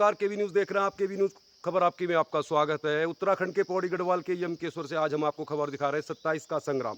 नमस्कार, केवी न्यूज़ देख रहे हैं आप। केवी न्यूज़ खबर आपकी में आपका स्वागत है। उत्तराखंड के पौड़ी गढ़वाल के यमकेश्वर से आज हम आपको खबर दिखा रहे हैं 27 का संग्राम।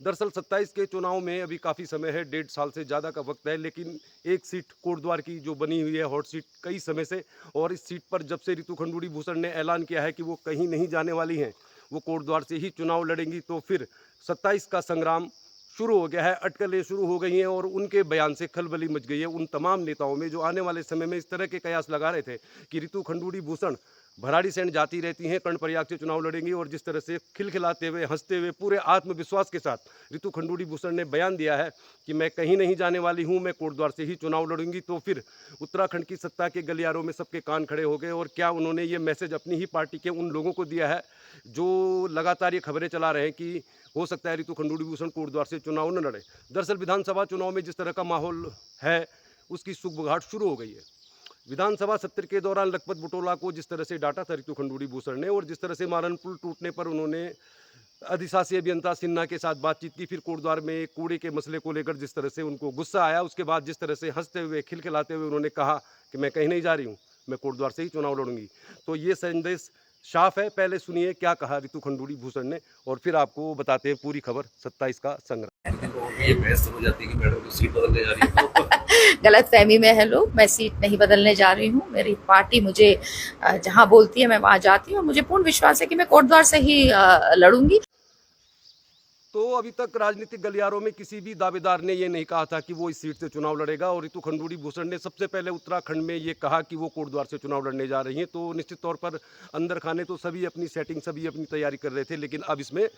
दरअसल 27 के चुनाव में अभी काफ़ी समय है, 1.5 साल से ज़्यादा का वक्त है, लेकिन एक सीट कोटद्वार की जो बनी हुई है हॉट सीट कई समय से, और इस सीट पर जब से रितु खंडूड़ी भूषण ने ऐलान किया है कि वो कहीं नहीं जाने वाली हैं, वो कोटद्वार से ही चुनाव लड़ेंगी, तो फिर 27 का संग्राम शुरू हो गया है। अटकलें शुरू हो गई हैं और उनके बयान से खलबली मच गई है उन तमाम नेताओं में जो आने वाले समय में इस तरह के कयास लगा रहे थे कि रितु खंडूड़ी भूषण भराड़ीसैंण जाती रहती हैं, कर्णप्रयाग से चुनाव लड़ेंगी, और जिस तरह से खिलखिलाते हुए, हंसते हुए, पूरे आत्मविश्वास के साथ रितु खंडूड़ी भूषण ने बयान दिया है कि मैं कहीं नहीं जाने वाली हूं, मैं कोटद्वार से ही चुनाव लड़ूंगी, तो फिर उत्तराखंड की सत्ता के गलियारों में सबके कान खड़े हो गए। और क्या उन्होंने ये मैसेज अपनी ही पार्टी के उन लोगों को दिया है जो लगातार ये खबरें चला रहे हैं कि हो सकता है रितु खंडूड़ी भूषण कोटद्वार से चुनाव न लड़े। दरअसल विधानसभा चुनाव में जिस तरह का माहौल है उसकी सुगबुगाहट शुरू हो गई है। विधानसभा सत्र के दौरान लखपत बुटोला को जिस तरह से डांटा था रितु खंडूड़ी भूषण ने, और जिस तरह से मारन पुल टूटने पर उन्होंने अधिशासी अभियंता सिन्हा के साथ बातचीत की, फिर कोटद्वार में कूड़े के मसले को लेकर जिस तरह से उनको गुस्सा आया, उसके बाद जिस तरह से हंसते हुए, खिलखिलाते हुए उन्होंने कहा कि मैं कहीं नहीं जा रही हूँ, मैं कोटद्वार से ही चुनाव लड़ूंगी, तो ये संदेश साफ है। पहले सुनिए क्या कहा रितु खंडूड़ी भूषण ने, और फिर आपको बताते हैं पूरी खबर 27 का संग्राम। ये बहस हो जाती है कि मैडम की सीट बदलने जा रही है। गलत फहमी में है लोग। मैं सीट नहीं बदलने जा रही हूँ। मेरी पार्टी मुझे जहाँ बोलती है मैं वहाँ जाती हूँ, और मुझे पूर्ण विश्वास है कि मैं कोटद्वार से ही लड़ूंगी। तो अभी तक राजनीतिक गलियारों में किसी भी दावेदार ने ये नहीं कहा था कि वो इस सीट से चुनाव लड़ेगा, और रितु खंडूड़ी भूषण ने सबसे पहले उत्तराखंड में ये कहा कि वो कोटद्वार से चुनाव लड़ने जा रही हैं। तो निश्चित तौर पर अंदर खाने तो सभी अपनी सेटिंग, सभी अपनी तैयारी कर रहे थे, लेकिन अब इसमें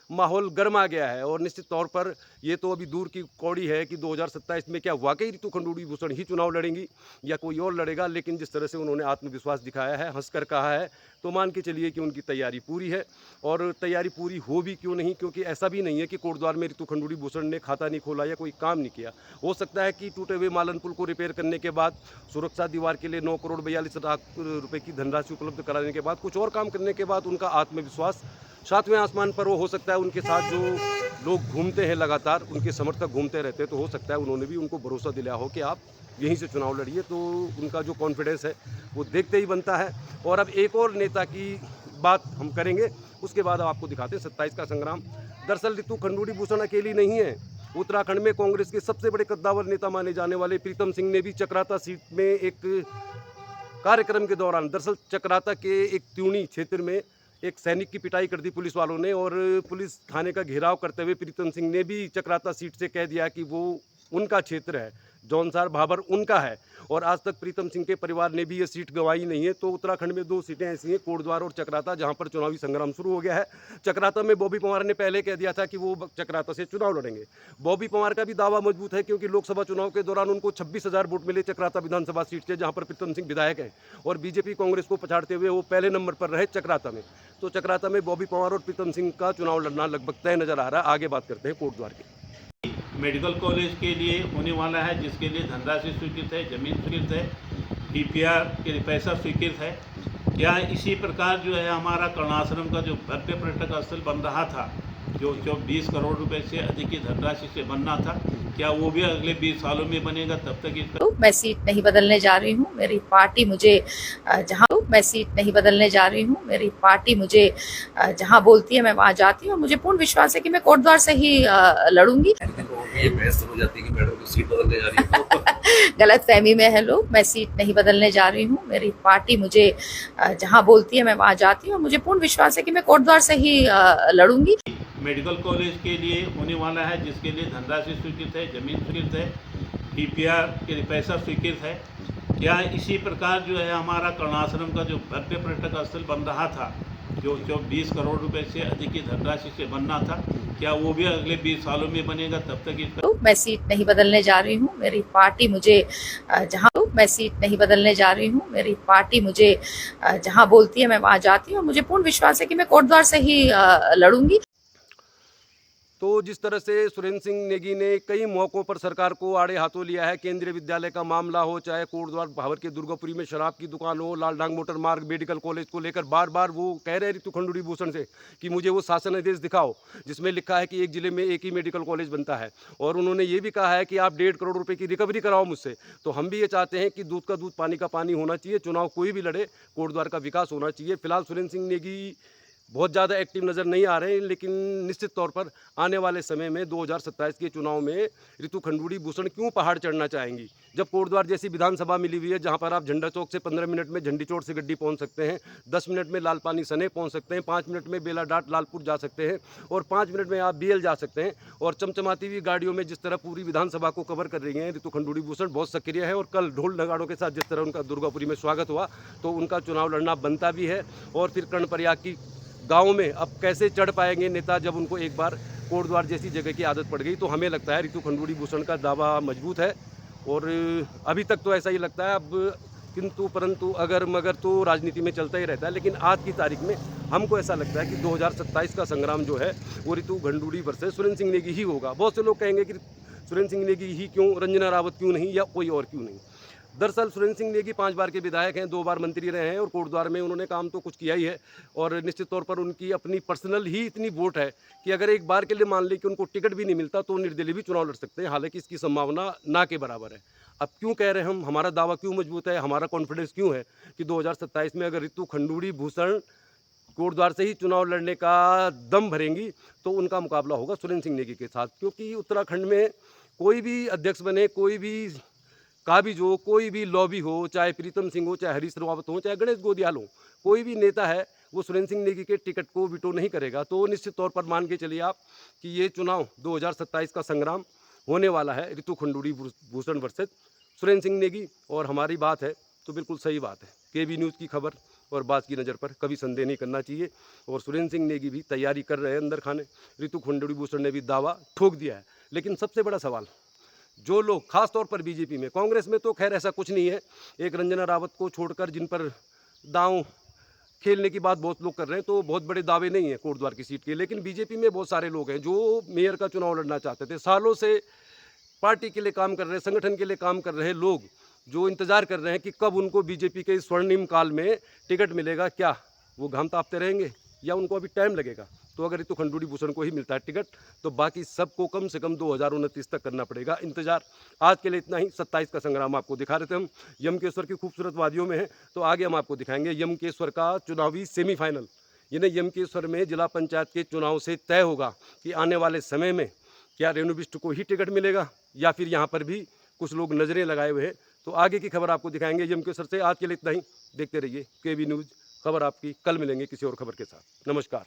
माहौल गर्म आ गया है। और निश्चित तौर पर ये तो अभी दूर की कौड़ी है कि 2027 में क्या वाकई रितु खंडूड़ी भूषण ही चुनाव लड़ेंगी या कोई और लड़ेगा, लेकिन जिस तरह से उन्होंने आत्मविश्वास दिखाया है, हंसकर कहा है, तो मान के चलिए कि उनकी तैयारी पूरी है। और तैयारी पूरी हो भी क्यों नहीं, क्योंकि ऐसा भी नहीं है कि कोटद्वार में रितु खंडूड़ी भूषण ने खाता नहीं खोला या कोई काम नहीं किया। हो सकता है कि टूटे हुए मालन पुल को रिपेयर करने के बाद, सुरक्षा दीवार के लिए 9 करोड़ 42 लाख रुपए की धनराशि उपलब्ध कराने के बाद, कुछ और काम करने के बाद उनका आत्मविश्वास सातवें आसमान पर हो सकता है। उनके साथ जो लोग घूमते हैं लगातार, उनके समर्थक घूमते रहते हैं, तो हो सकता है उन्होंने भी उनको भरोसा दिलाया हो कि आप यहीं से चुनाव लड़िए। तो उनका जो कॉन्फिडेंस है वो देखते ही बनता है। और अब एक और नेता की बात हम करेंगे, उसके बाद आपको दिखाते हैं 27 का संग्राम। दरअसल रितु खंडूड़ी भूषण अकेली नहीं है। उत्तराखंड में कांग्रेस के सबसे बड़े कद्दावर नेता माने जाने वाले प्रीतम सिंह ने भी चक्राता सीट में एक कार्यक्रम के दौरान, दरअसल चक्राता के एक त्यूणी क्षेत्र में एक सैनिक की पिटाई कर दी पुलिस वालों ने, और पुलिस थाने का घेराव करते हुए प्रीतम सिंह ने भी चक्राता सीट से कह दिया कि वो उनका क्षेत्र है, जौनसार भाबर उनका है, और आज तक प्रीतम सिंह के परिवार ने भी ये सीट गंवाई नहीं है। तो उत्तराखंड में 2 सीटें ऐसी हैं, कोटद्वार और चक्राता, जहां पर चुनावी संग्राम शुरू हो गया है। चक्राता में बॉबी पंवार ने पहले कह दिया था कि वो चक्राता से चुनाव लड़ेंगे। बॉबी पंवार का भी दावा मजबूत है, क्योंकि लोकसभा चुनाव के दौरान उनको 26,000 वोट मिले चक्राता विधानसभा सीट से, जहाँ पर प्रीतम सिंह विधायक हैं, और बीजेपी कांग्रेस को पछाड़ते हुए वो पहले नंबर पर रहे चक्राता में। तो चक्राता में बॉबी पंवार और प्रीतम सिंह का चुनाव लड़ना लगभग तय नजर आ रहा है। आगे बात करते हैं कोटद्वार की। मेडिकल कॉलेज के लिए होने वाला है, जिसके लिए धनराशि स्वीकृत है, जमीन स्वीकृत है, डीपीआर के लिए पैसा स्वीकृत है। क्या इसी प्रकार जो है हमारा कर्णाश्रम का जो भव्य पर्यटक स्थल बन रहा था, जो 20 करोड़ रुपए से अधिक की धनराशि से बनना था, क्या वो भी अगले 20 सालों में बनेगा? तब तक इसका मैं सीट नहीं बदलने जा रही हूँ। मेरी पार्टी मुझे मैं सीट नहीं बदलने जा रही हूँ। मेरी पार्टी मुझे जहाँ बोलती है मैं वहाँ जाती हूँ, और मुझे पूर्ण विश्वास है कि मैं कोटद्वार से ही लड़ूंगी। ये बहस हो जाती है कि मैडम की सीट बदलने जा रही है। गलत फहमी में है लोग। मैं सीट नहीं बदलने जा रही हूँ। मेरी पार्टी मुझे जहाँ बोलती है मैं वहाँ जाती हूँ, और मुझे पूर्ण विश्वास है कि मैं कोटद्वार से ही लड़ूंगी। मेडिकल कॉलेज के लिए होने वाला है, जिसके लिए धनराशि स्वीकृत है, जमीन स्वीकृत है, डीपीआर के लिए पैसा स्वीकृत है। क्या इसी प्रकार जो है हमारा कर्णाश्रम का जो भव्य पर्यटक स्थल बन रहा था, जो 20 करोड़ रुपए से अधिक की धनराशि से बनना था, क्या वो भी अगले 20 सालों में बनेगा? तब तक इसका मैं सीट नहीं बदलने जा रही हूँ। मेरी पार्टी मुझे मैं सीट नहीं बदलने जा रही हूँ। मेरी पार्टी मुझे जहाँ बोलती है मैं वहाँ जाती हूँ, और मुझे पूर्ण विश्वास है कि मैं कोटद्वार से ही लड़ूंगी। तो जिस तरह से सुरेंद्र सिंह नेगी ने कई मौक़ों पर सरकार को आड़े हाथों लिया है, केंद्रीय विद्यालय का मामला हो, चाहे कोटद्वार भावर के दुर्गापुरी में शराब की दुकान हो, लालडांग मोटर मार्ग मेडिकल कॉलेज को लेकर बार बार वो कह रहे हैं ऋतु खंडूड़ी भूषण से कि मुझे वो शासन आदेश दिखाओ जिसमें लिखा है कि एक ज़िले में एक ही मेडिकल कॉलेज बनता है। और उन्होंने ये भी कहा है कि आप 1.5 करोड़ रुपये की रिकवरी कराओ मुझसे। तो हम भी ये चाहते हैं कि दूध का दूध पानी का पानी होना चाहिए, चुनाव कोई भी लड़े, कोटद्वार का विकास होना चाहिए। फिलहाल सुरेंद्र सिंह नेगी बहुत ज़्यादा एक्टिव नज़र नहीं आ रहे हैं, लेकिन निश्चित तौर पर आने वाले समय में 2027 के चुनाव में ऋतु खंडूड़ी भूषण क्यों पहाड़ चढ़ना चाहेंगी, जब कोटद्वार जैसी विधानसभा मिली हुई है जहां पर आप झंडा चौक से 15 मिनट में झंडी चोट से गड्डी पहुंच सकते हैं, 10 मिनट में लाल पानी सने पहुंच सकते हैं, 5 मिनट में बेलाडाट लालपुर जा सकते हैं और 5 मिनट में आप BL जा सकते हैं। और चमचमाती हुई गाड़ियों में जिस तरह पूरी विधानसभा को कवर कर रही हैं ऋतु खंडूड़ी भूषण, बहुत सक्रिय है। और कल ढोल नगाड़ों के साथ जिस तरह उनका दुर्गापुरी में स्वागत हुआ, तो उनका चुनाव लड़ना बनता भी है। और फिर कर्णप्रयाग की गाँव में अब कैसे चढ़ पाएंगे नेता, जब उनको एक बार कोटद्वार जैसी जगह की आदत पड़ गई। तो हमें लगता है ऋतु खंडूड़ी भूषण का दावा मजबूत है और अभी तक तो ऐसा ही लगता है। अब किंतु परंतु अगर मगर तो राजनीति में चलता ही रहता है, लेकिन आज की तारीख में हमको ऐसा लगता है कि 2027 का संग्राम जो है वो ऋतु खंडूड़ी वर्सेस सुरेंद्र सिंह नेगी ही होगा। बहुत से लोग कहेंगे कि सुरेंद्र सिंह नेगी ही क्यों, रंजना रावत क्यों नहीं, या कोई और क्यों नहीं। दरअसल सुरेंद्र सिंह नेगी 5 बार के विधायक हैं, 2 बार मंत्री रहे हैं और कोटद्वार में उन्होंने काम तो कुछ किया ही है। और निश्चित तौर पर उनकी अपनी पर्सनल ही इतनी वोट है कि अगर एक बार के लिए मान ली कि उनको टिकट भी नहीं मिलता तो निर्दलीय भी चुनाव लड़ सकते हैं। हालांकि इसकी संभावना ना के बराबर है। अब क्यों कह रहे हैं हम, हमारा दावा क्यों मजबूत है, हमारा कॉन्फिडेंस क्यों है कि 2027 में अगर ऋतु खंडूड़ी भूषण कोटद्वार से ही चुनाव लड़ने का दम भरेंगी तो उनका मुकाबला होगा सुरेंद्र सिंह नेगी के साथ। क्योंकि उत्तराखंड में कोई भी अध्यक्ष बने, कोई भी काबिज हो, कोई भी लॉबी हो, चाहे प्रीतम सिंह हो, चाहे हरीश रावत हो, चाहे गणेश गोदियाल हो, कोई भी नेता है वो सुरेंद्र सिंह नेगी के टिकट को विटो नहीं करेगा। तो निश्चित तौर पर मान के चलिए आप कि ये चुनाव 2027 का संग्राम होने वाला है ऋतु खंडूड़ी भूषण वर्सेस सुरेंद्र सिंह नेगी। और हमारी बात है तो बिल्कुल सही बात है। KB न्यूज़ की खबर और बात की नज़र पर कभी संदेह नहीं करना चाहिए। और सुरेंद्र सिंह नेगी भी तैयारी कर रहे हैं अंदर खाने, ऋतु खंडूड़ी भूषण ने भी दावा ठोक दिया है। लेकिन सबसे बड़ा सवाल, जो लोग खास तौर पर बीजेपी में, कांग्रेस में तो खैर ऐसा कुछ नहीं है, एक रंजना रावत को छोड़कर जिन पर दांव खेलने की बात बहुत लोग कर रहे हैं, तो बहुत बड़े दावे नहीं है कोटद्वार की सीट के। लेकिन बीजेपी में बहुत सारे लोग हैं जो मेयर का चुनाव लड़ना चाहते थे, सालों से पार्टी के लिए काम कर रहे हैं, संगठन के लिए काम कर रहे लोग जो इंतजार कर रहे हैं कि कब उनको बीजेपी के स्वर्णिम काल में टिकट मिलेगा। क्या वो घाम तापते रहेंगे या उनको अभी टाइम लगेगा? तो अगर ऋतु खंडूड़ी भूषण को ही मिलता है टिकट तो बाकी सबको कम से कम 2029 तक करना पड़ेगा इंतजार। आज के लिए इतना ही। 27 का संग्राम आपको दिखा रहे थे हम, यमकेश्वर की खूबसूरत वादियों में है। तो आगे हम आपको दिखाएंगे यमकेश्वर का चुनावी सेमीफाइनल। यानी यमकेश्वर में जिला पंचायत के चुनाव से तय होगा कि आने वाले समय में क्या रेणु बिष्ट को ही टिकट मिलेगा या फिर यहाँ पर भी कुछ लोग नज़रें लगाए हुए हैं। तो आगे की खबर आपको दिखाएंगे यमकेश्वर से। आज के लिए इतना ही। देखते रहिए KB न्यूज़, खबर आपकी। कल मिलेंगे किसी और खबर के साथ। नमस्कार।